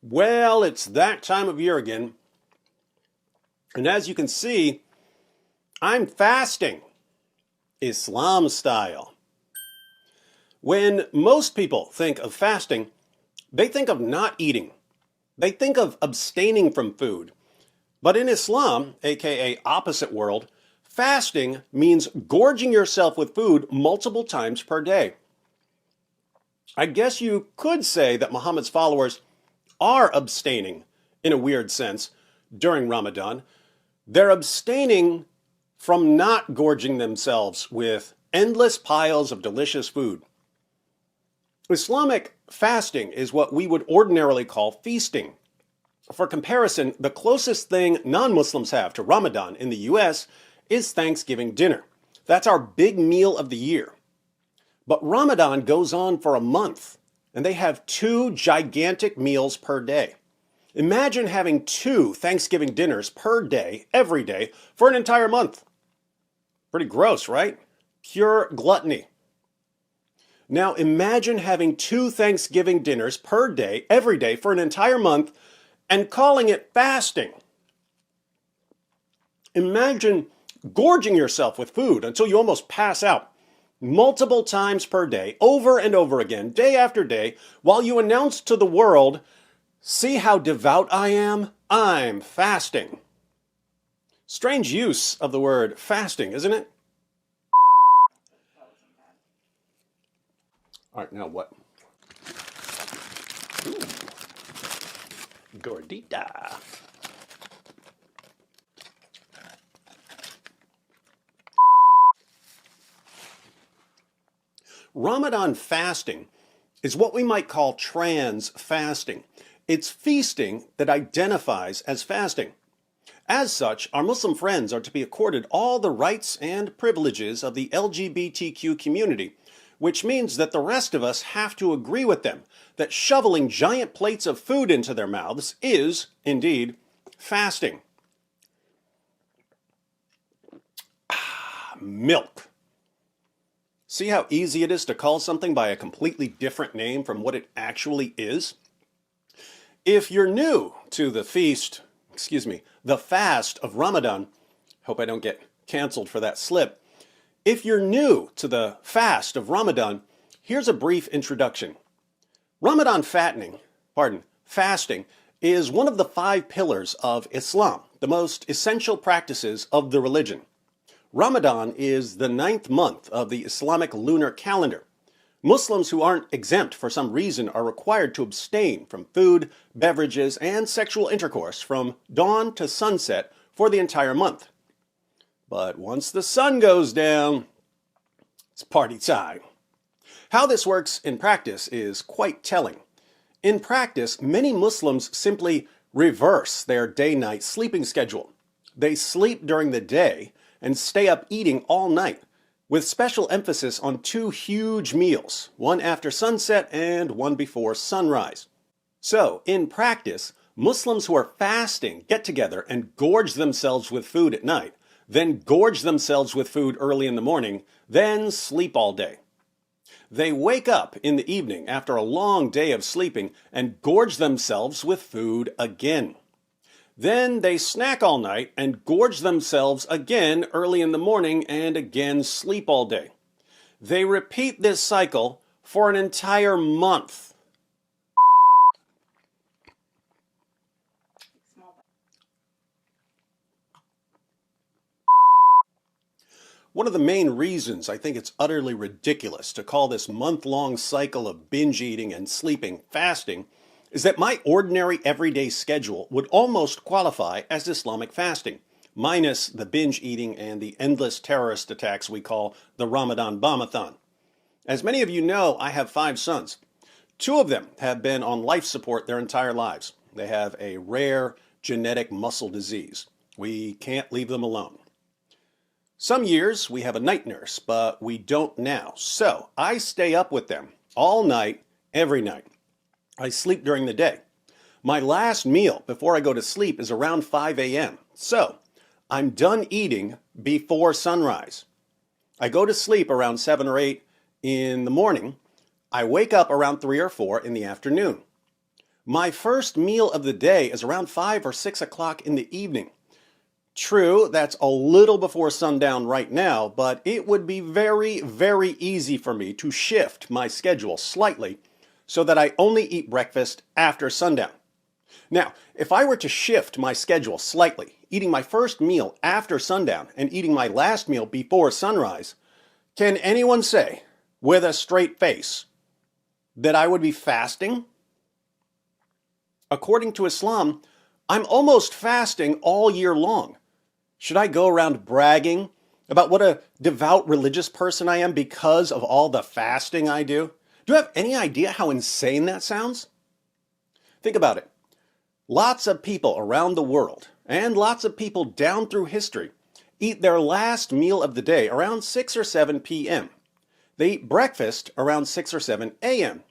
Well, it's that time of year again. And as you can see, I'm fasting, Islam style. When most people think of fasting, they think of not eating. They think of abstaining from food. But in Islam, aka opposite world, fasting means gorging yourself with food multiple times per day. I guess you could say that Muhammad's followers are abstaining, in a weird sense, during Ramadan. They're abstaining from not gorging themselves with endless piles of delicious food. Islamic fasting is what we would ordinarily call feasting. For comparison, the closest thing non-Muslims have to Ramadan in the US is Thanksgiving dinner. That's our big meal of the year. But Ramadan goes on for a month, and they have 2 gigantic meals per day. Imagine having 2 Thanksgiving dinners per day, every day, for an entire month. Pretty gross, right? Pure gluttony. Now imagine having 2 Thanksgiving dinners per day, every day, for an entire month, and calling it fasting. Imagine gorging yourself with food until you almost pass out, multiple times per day, over and over again, day after day, while you announce to the world, "See how devout I am? I'm fasting." Strange use of the word fasting, isn't it? All right, now what? Ooh. Gordita. Ramadan fasting is what we might call trans fasting. It's feasting that identifies as fasting. As such, our Muslim friends are to be accorded all the rights and privileges of the LGBTQ community, which means that the rest of us have to agree with them that shoveling giant plates of food into their mouths is, indeed, fasting. Milk. See how easy it is to call something by a completely different name from what it actually is? If you're new to the fast of Ramadan, hope I don't get canceled for that slip. If you're new to the fast of Ramadan, here's a brief introduction. Ramadan fasting is one of the 5 pillars of Islam, the most essential practices of the religion. Ramadan is the 9th month of the Islamic lunar calendar. Muslims who aren't exempt for some reason are required to abstain from food, beverages, and sexual intercourse from dawn to sunset for the entire month. But once the sun goes down, it's party time. How this works in practice is quite telling. In practice, many Muslims simply reverse their day-night sleeping schedule. They sleep during the day and stay up eating all night, with special emphasis on 2 huge meals, one after sunset and one before sunrise. So, in practice, Muslims who are fasting get together and gorge themselves with food at night, then gorge themselves with food early in the morning, then sleep all day. They wake up in the evening after a long day of sleeping and gorge themselves with food again. Then they snack all night and gorge themselves again early in the morning and again sleep all day. They repeat this cycle for an entire month. One of the main reasons I think it's utterly ridiculous to call this month-long cycle of binge eating and sleeping fasting is that my ordinary everyday schedule would almost qualify as Islamic fasting, minus the binge eating and the endless terrorist attacks we call the Ramadan Bombathon. As many of you know, I have 5 sons. 2 of them have been on life support their entire lives. They have a rare genetic muscle disease. We can't leave them alone. Some years we have a night nurse, but we don't now. So I stay up with them all night, every night. I sleep during the day. My last meal before I go to sleep is around 5 a.m. So I'm done eating before sunrise. I go to sleep around 7 or 8 in the morning. I wake up around 3 or 4 in the afternoon. My first meal of the day is around 5 or 6 o'clock in the evening. True, that's a little before sundown right now, but it would be very, very easy for me to shift my schedule slightly so that I only eat breakfast after sundown. Now, if I were to shift my schedule slightly, eating my first meal after sundown and eating my last meal before sunrise, can anyone say, with a straight face, that I would be fasting? According to Islam, I'm almost fasting all year long. Should I go around bragging about what a devout religious person I am because of all the fasting I do? Do you have any idea how insane that sounds? Think about it. Lots of people around the world, and lots of people down through history, eat their last meal of the day around 6 or 7 p.m. They eat breakfast around 6 or 7 a.m.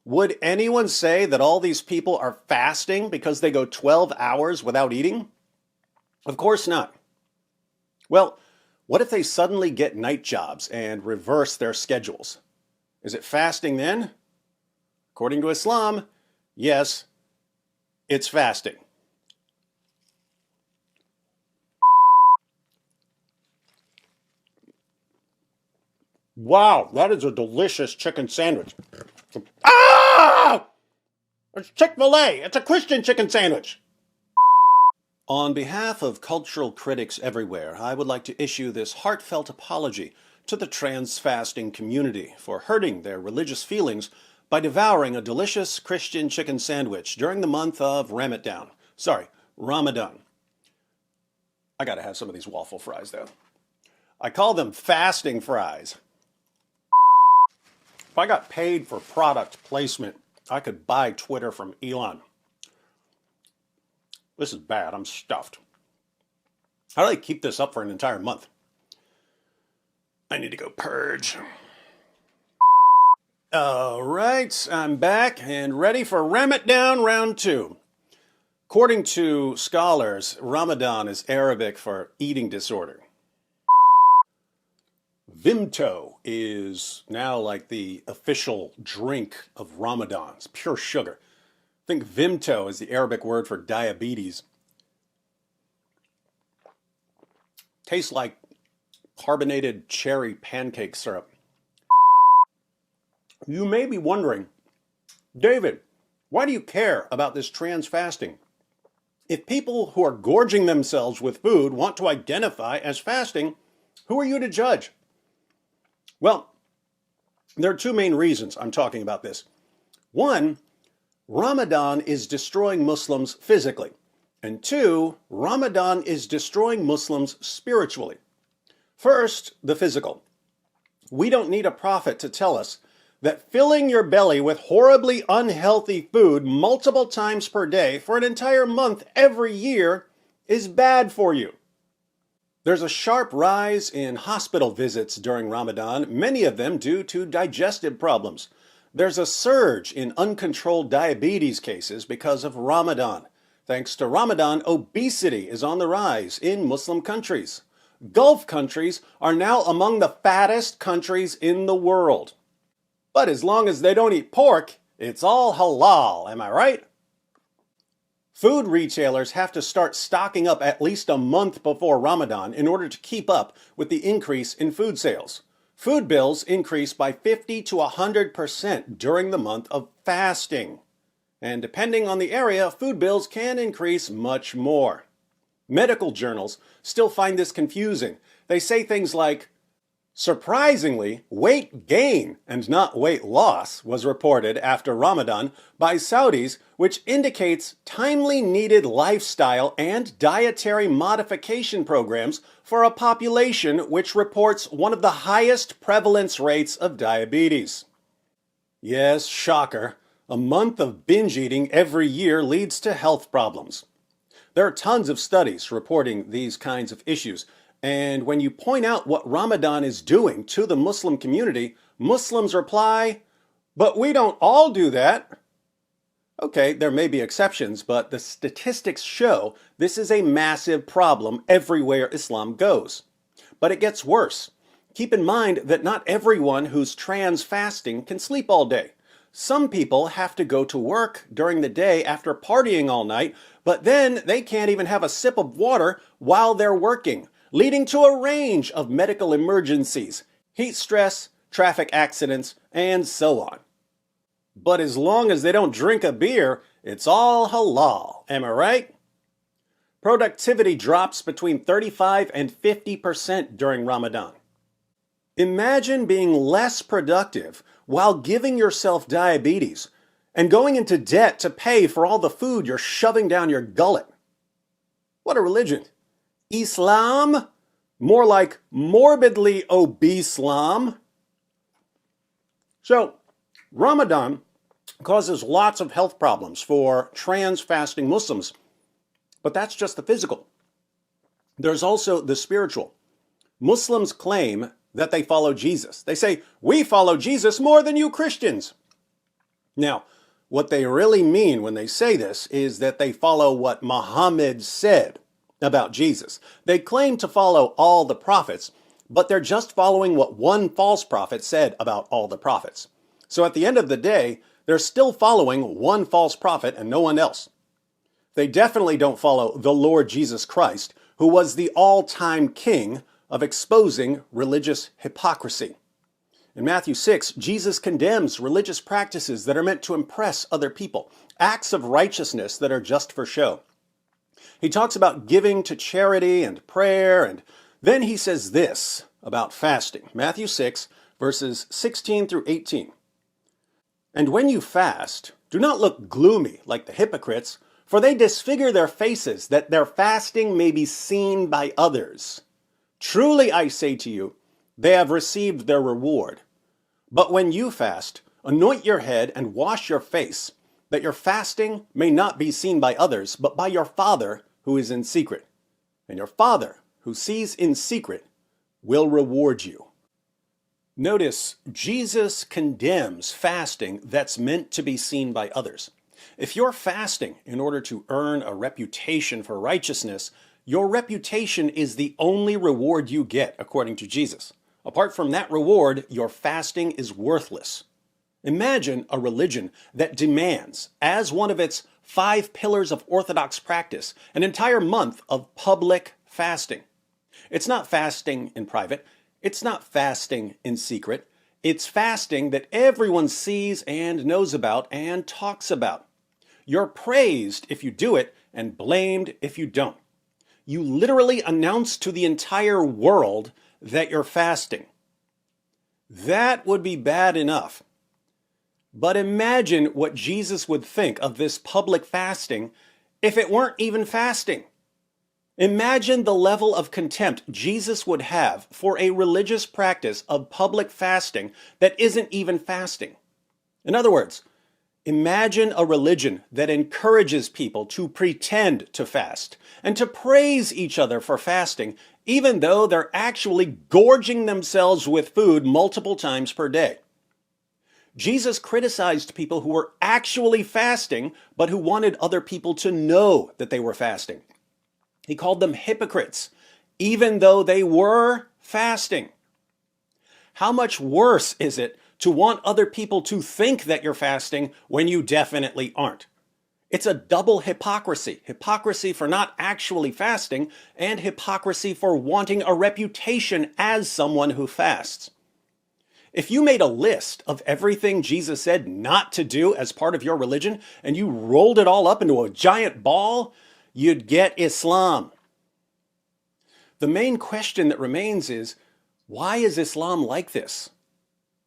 Would anyone say that all these people are fasting because they go 12 hours without eating? Of course not. Well, what if they suddenly get night jobs and reverse their schedules? Is it fasting then? According to Islam, yes, it's fasting. Wow, that is a delicious chicken sandwich. Ah! It's Chick-fil-A. It's a Christian chicken sandwich. On behalf of cultural critics everywhere, I would like to issue this heartfelt apology to the trans fasting community for hurting their religious feelings by devouring a delicious Christian chicken sandwich during the month of Ramadan. Ramadan. I gotta have some of these waffle fries though. I call them fasting fries. If I got paid for product placement, I could buy Twitter from Elon. This is bad. I'm stuffed. How do I keep this up for an entire month? I need to go purge. All right, I'm back and ready for Ramadan round 2. According to scholars, Ramadan is Arabic for eating disorder. Vimto is now like the official drink of Ramadan. It's pure sugar. I think Vimto is the Arabic word for diabetes. Tastes like carbonated cherry pancake syrup. You may be wondering, David, why do you care about this trans fasting? If people who are gorging themselves with food want to identify as fasting, who are you to judge? Well, there are two main reasons I'm talking about this. One, Ramadan is destroying Muslims physically. And two, Ramadan is destroying Muslims spiritually. First, the physical. We don't need a prophet to tell us that filling your belly with horribly unhealthy food multiple times per day for an entire month every year is bad for you. There's a sharp rise in hospital visits during Ramadan, many of them due to digestive problems. There's a surge in uncontrolled diabetes cases because of Ramadan. Thanks to Ramadan, obesity is on the rise in Muslim countries. Gulf countries are now among the fattest countries in the world. But as long as they don't eat pork, it's all halal, am I right? Food retailers have to start stocking up at least a month before Ramadan in order to keep up with the increase in food sales. Food bills increase by 50 to 100% during the month of fasting. And depending on the area, food bills can increase much more. Medical journals still find this confusing. They say things like, surprisingly, weight gain and not weight loss was reported after Ramadan by Saudis, which indicates timely needed lifestyle and dietary modification programs for a population which reports one of the highest prevalence rates of diabetes. Yes, shocker, a month of binge eating every year leads to health problems. There are tons of studies reporting these kinds of issues. And when you point out what Ramadan is doing to the Muslim community, Muslims reply, but we don't all do that. Okay, there may be exceptions, but the statistics show this is a massive problem everywhere Islam goes. But it gets worse. Keep in mind that not everyone who's trans fasting can sleep all day. Some people have to go to work during the day after partying all night, but then they can't even have a sip of water while they're working, leading to a range of medical emergencies, heat stress, traffic accidents, and so on. But as long as they don't drink a beer, it's all halal, am I right? Productivity drops between 35 and 50% during Ramadan. Imagine being less productive while giving yourself diabetes and going into debt to pay for all the food you're shoving down your gullet. What a religion. Islam? More like morbidly obese-lam. So, Ramadan causes lots of health problems for trans-fasting Muslims, but that's just the physical. There's also the spiritual. Muslims claim that they follow Jesus. They say, we follow Jesus more than you Christians. Now, what they really mean when they say this is that they follow what Muhammad said about Jesus. They claim to follow all the prophets, but they're just following what one false prophet said about all the prophets. So at the end of the day, they're still following one false prophet and no one else. They definitely don't follow the Lord Jesus Christ, who was the all-time king of exposing religious hypocrisy. In Matthew 6, Jesus condemns religious practices that are meant to impress other people, acts of righteousness that are just for show. He talks about giving to charity and prayer, and then he says this about fasting. Matthew 6, verses 16 through 18. And when you fast, do not look gloomy like the hypocrites, for they disfigure their faces, that their fasting may be seen by others. Truly I say to you, they have received their reward. But when you fast, anoint your head and wash your face, that your fasting may not be seen by others, but by your Father who is in secret. And your Father who sees in secret will reward you. Notice, Jesus condemns fasting that's meant to be seen by others. If you're fasting in order to earn a reputation for righteousness, your reputation is the only reward you get, according to Jesus. Apart from that reward, your fasting is worthless. Imagine a religion that demands, as one of its 5 pillars of orthodox practice, an entire month of public fasting. It's not fasting in private. It's not fasting in secret. It's fasting that everyone sees and knows about and talks about. You're praised if you do it and blamed if you don't. You literally announce to the entire world that you're fasting. That would be bad enough. But imagine what Jesus would think of this public fasting if it weren't even fasting. Imagine the level of contempt Jesus would have for a religious practice of public fasting that isn't even fasting. In other words, imagine a religion that encourages people to pretend to fast and to praise each other for fasting, even though they're actually gorging themselves with food multiple times per day. Jesus criticized people who were actually fasting, but who wanted other people to know that they were fasting. He called them hypocrites, even though they were fasting. How much worse is it to want other people to think that you're fasting when you definitely aren't? It's a double hypocrisy. Hypocrisy for not actually fasting, and hypocrisy for wanting a reputation as someone who fasts. If you made a list of everything Jesus said not to do as part of your religion, and you rolled it all up into a giant ball, you'd get Islam. The main question that remains is, why is Islam like this?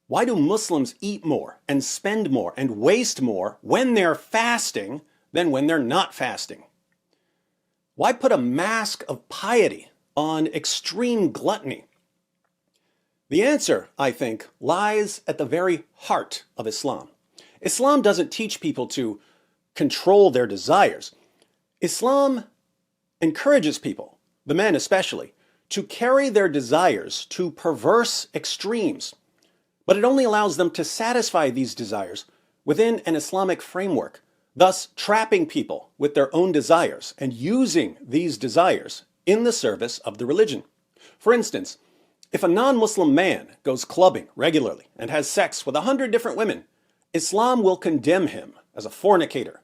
Why do Muslims eat more and spend more and waste more when they're fasting than when they're not fasting? Why put a mask of piety on extreme gluttony? The answer, I think, lies at the very heart of Islam. Islam doesn't teach people to control their desires. Islam encourages people, the men especially, to carry their desires to perverse extremes. But it only allows them to satisfy these desires within an Islamic framework, thus trapping people with their own desires and using these desires in the service of the religion. For instance, if a non-Muslim man goes clubbing regularly and has sex with 100 different women, Islam will condemn him as a fornicator.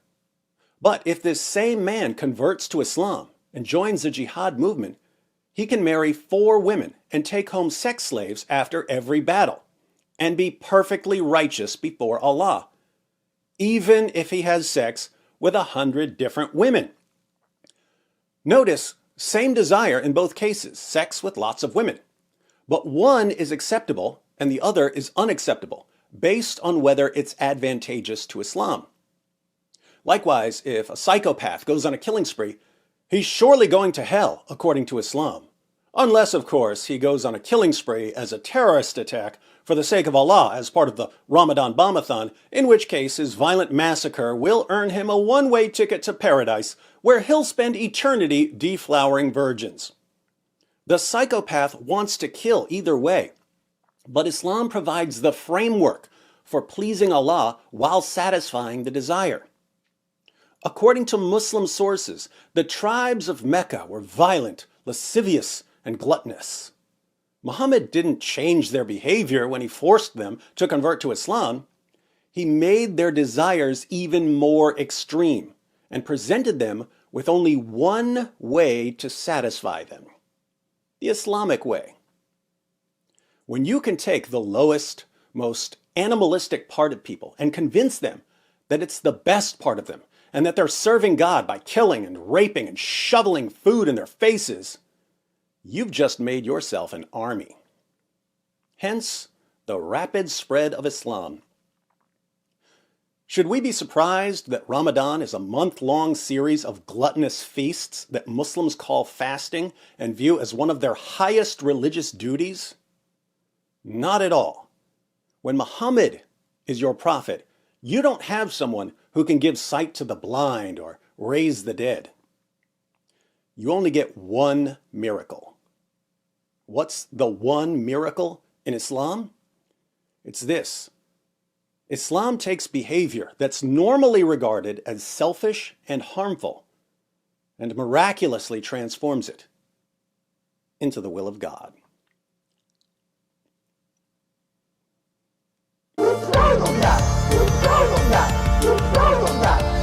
But if this same man converts to Islam and joins the jihad movement, he can marry 4 women and take home sex slaves after every battle and be perfectly righteous before Allah, even if he has sex with 100 different women. Notice, same desire in both cases, sex with lots of women. But one is acceptable and the other is unacceptable, based on whether it's advantageous to Islam. Likewise, if a psychopath goes on a killing spree, he's surely going to hell, according to Islam. Unless, of course, he goes on a killing spree as a terrorist attack for the sake of Allah as part of the Ramadan bombathon, in which case his violent massacre will earn him a one-way ticket to paradise, where he'll spend eternity deflowering virgins. The psychopath wants to kill either way, but Islam provides the framework for pleasing Allah while satisfying the desire. According to Muslim sources, the tribes of Mecca were violent, lascivious, and gluttonous. Muhammad didn't change their behavior when he forced them to convert to Islam. He made their desires even more extreme and presented them with only one way to satisfy them: the Islamic way. When you can take the lowest, most animalistic part of people and convince them that it's the best part of them and that they're serving God by killing and raping and shoveling food in their faces, you've just made yourself an army. Hence, the rapid spread of Islam. Should we be surprised that Ramadan is a month-long series of gluttonous feasts that Muslims call fasting and view as one of their highest religious duties? Not at all. When Muhammad is your prophet, you don't have someone who can give sight to the blind or raise the dead. You only get one miracle. What's the one miracle in Islam? It's this: Islam takes behavior that's normally regarded as selfish and harmful and miraculously transforms it into the will of God. You